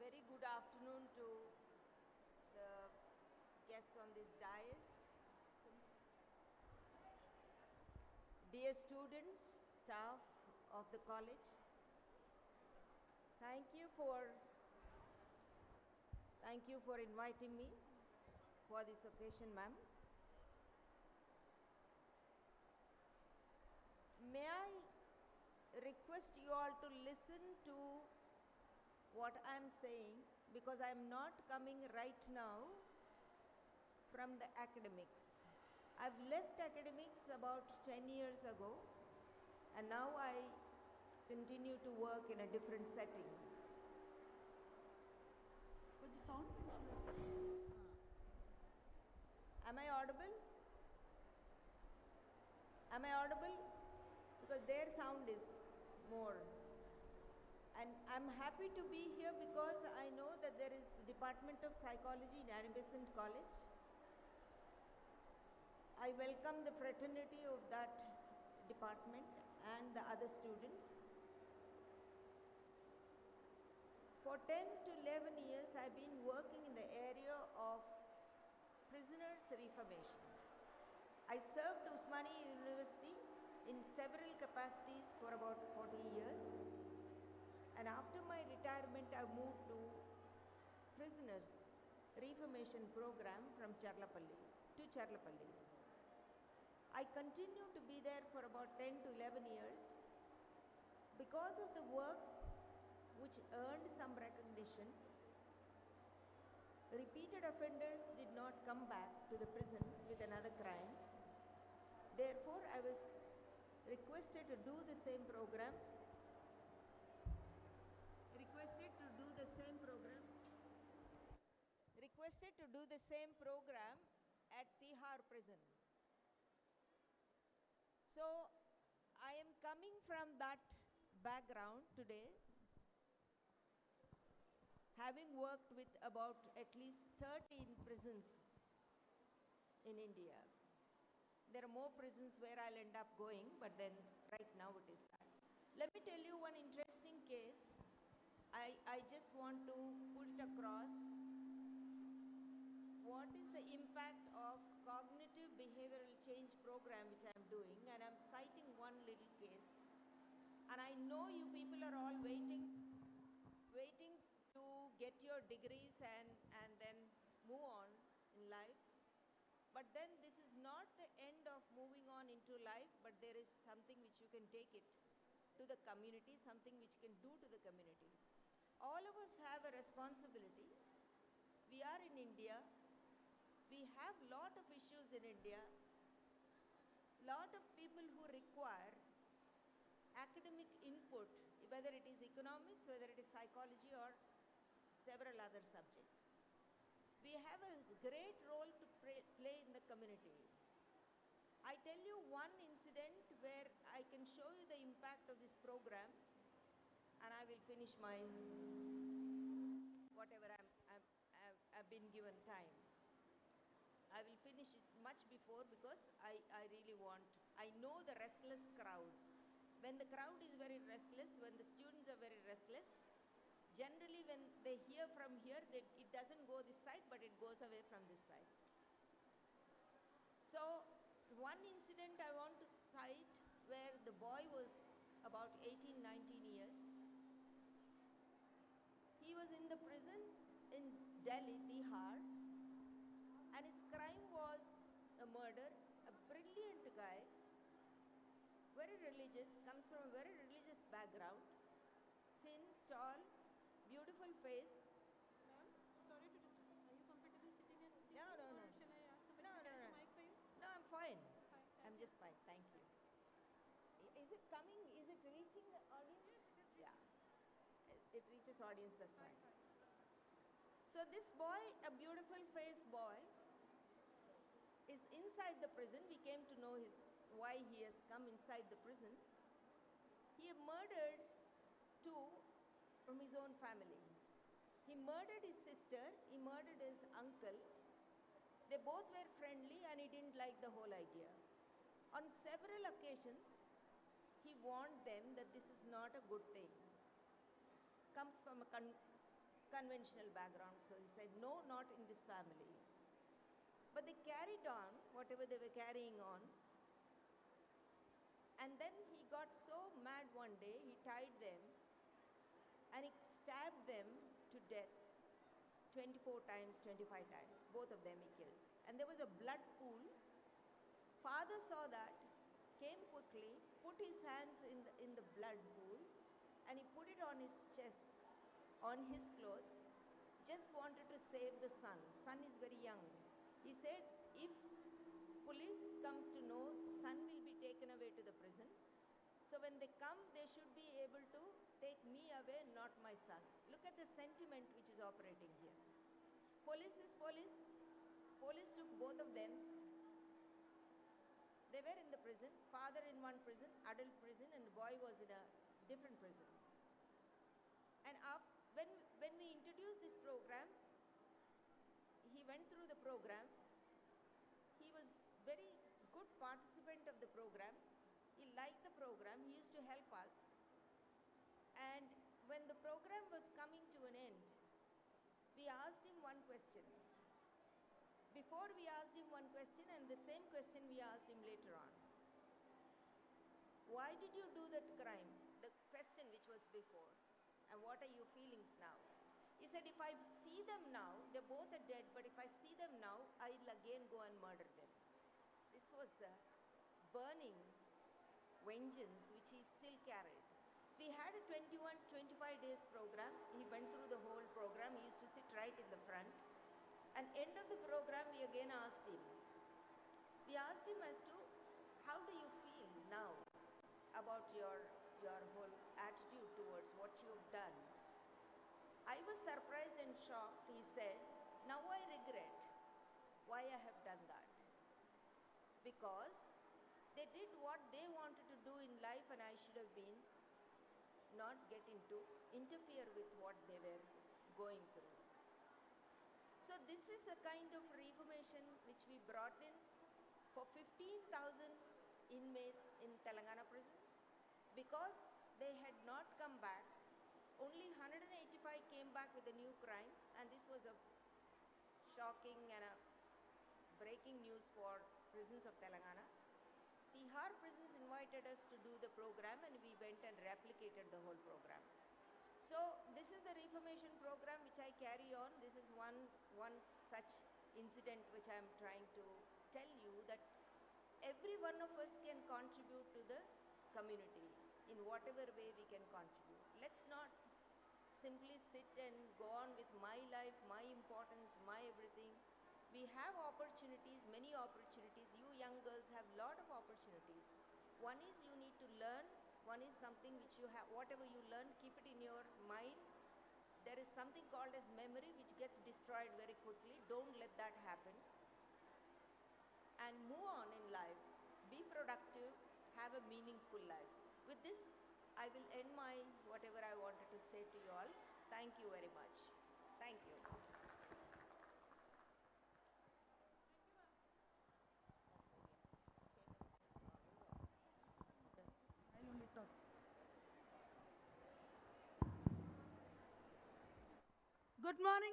Very good afternoon to the guests on this dais. Dear students, staff of the college, thank you for inviting me for this occasion, ma'am. May I request you all to listen to what I am saying, because I am not coming right now from the academics. I've left academics about 10 years ago, and now I continue to work in a different setting. Am I audible? Am I audible? Because their sound is more. And I'm happy to be here because I know that there is Department of Psychology in Besant College. I welcome the fraternity of that department and the other students. For 10 to 11 years, I've been working in the area of prisoners' reformation. I served Usmania University in several capacities for about 40 years. And after my retirement, I moved to prisoners' reformation program from Charlapalli to Charlapalli. I continued to be there for about 10 to 11 years. Because of the work which earned some recognition, repeated offenders did not come back to the prison with another crime. Therefore, I was requested to do the same program at Tihar prison. So I am coming from that background today, having worked with about at least 13 prisons in India. There are more prisons where I'll end up going, but then right now it is that. Let me tell you one interesting case. I just want to put it across. What is the impact of cognitive behavioral change program which I am doing, and I'm citing one little case. And I know you people are all waiting to get your degrees and then move on in life. But then this is not the end of moving on into life, but there is something which you can take it to the community, something which you can do to the community. All of us have a responsibility. We are in India. We have lot of issues in India. Lot of people who require academic input, whether it is economics, whether it is psychology, or several other subjects. We have a great role to play in the community. I tell you one incident where I can show you the impact of this program, and I will finish my whatever I've been given time. I will finish it much before, because I really want. I know the restless crowd. When the crowd is very restless, when the students are very restless, generally when they hear from here, it doesn't go this side, but it goes away from this side. So one incident I want to cite, where the boy was about 18, 19 years. He was in the prison in Delhi, Tihar, and his crime was a murder. A brilliant guy, very religious, comes from a very religious background, thin, tall, beautiful face. Ma'am, sorry to disturb. Are you comfortable sitting and speaking? No. Or shall I ask somebody to get the mic for you? No, I'm fine. Fine. I'm just fine. Thank you. Is it coming? Is it reaching the audience? Yes, it is reaching. Yeah. It reaches audience, that's fine. So this boy, a beautiful faced boy, is inside the prison. We came to know why he has come inside the prison. He murdered two from his own family. He murdered his sister, he murdered his uncle. They both were friendly, and he didn't like the whole idea. On several occasions, he warned them that this is not a good thing. Comes from a conventional background. So he said, no, not in this family. But they carried on whatever they were carrying on. And then he got so mad one day, he tied them and he stabbed them to death 24 times, 25 times. Both of them he killed. And there was a blood pool. Father saw that, came quickly, put his hands in the blood pool, and he put it on his chest, on his clothes, just wanted to save the son. Son is very young. He said, if police comes to know, son will be taken away to the prison. So when they come, they should be able to take me away, not my son. Look at the sentiment which is operating here. Police is police. Police took both of them. They were in the prison, father in one prison, adult prison, and the boy was in a different prison. And when we introduced this program, he went through the program. He was very good participant of the program. He liked the program. He used to help us. And when the program was coming to an end, we asked him one question. Before we asked him one question, and the same question we asked him later on. Why did you do that crime? The question which was before. And what are your feelings now? He said, if I see them now, they both are dead, but if I see them now, I'll again go and murder them. This was a burning vengeance which he still carried. We had a 25 days program. He went through the whole program. He used to sit right in the front. And end of the program, we again asked him. We asked him as to, how do you feel now about your whole attitude towards what you have done? I was surprised and shocked. He said, now I regret why I have done that. Because they did what they wanted to do in life, and I should have been not get into, interfere with what they were going through. So this is the kind of reformation which we brought in for 15,000 inmates in Telangana prisons. Because they had not come back, only 185 came back with a new crime, and this was a shocking and a breaking news for prisons of Telangana. Tihar prisons invited us to do the program, and we went and replicated the whole program. So this is the Reformation program which I carry on. This is one such incident which I am trying to tell you, that every one of us can contribute to the community in whatever way we can contribute. Let's not simply sit and go on with my life, my importance, my everything. We have opportunities, many opportunities. You young girls have a lot of opportunities. One is you need to learn. One is something which you have, whatever you learn, keep it in your mind. There is something called as memory which gets destroyed very quickly. Don't let that happen. And move on in life. Be productive. Have a meaningful life. With this, I will end my whatever I wanted to say to you all. Thank you very much. Thank you. Good morning.